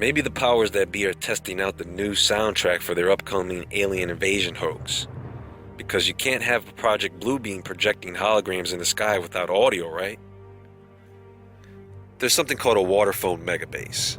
Maybe the powers that be are testing out the new soundtrack for their upcoming alien invasion hoax. Because you can't have a Project Bluebeam projecting holograms in the sky without audio, right? There's something called a waterphone megabass.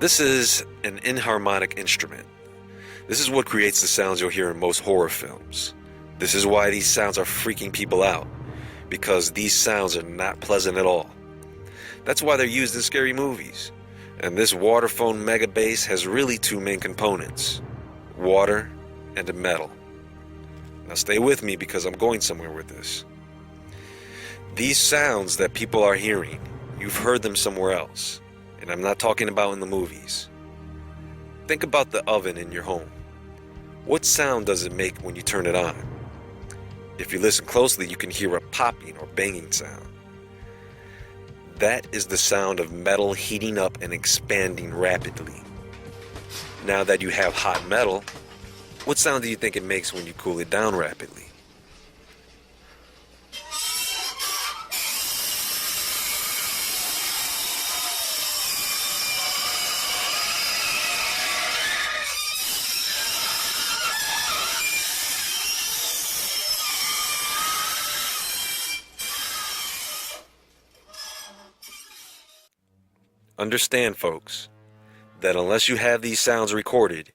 This is an enharmonic instrument. This is what creates the sounds you'll hear in most horror films. This is why these sounds are freaking people out, because these sounds are not pleasant at all. That's why they're used in scary movies. And this waterphone megabass has really two main components: water and a metal. Now stay with me because I'm going somewhere with this. These sounds that people are hearing, you've heard them somewhere else. And I'm not talking about in the movies. Think about the oven in your home. What sound does it make when you turn it on? If you listen closely, you can hear a popping or banging sound. That is the sound of metal heating up and expanding rapidly. Now that you have hot metal, what sound do you think it makes when you cool it down rapidly? Understand, folks, that unless you have these sounds recorded,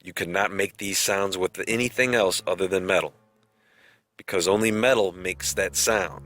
you cannot make these sounds with anything else other than metal, because only metal makes that sound.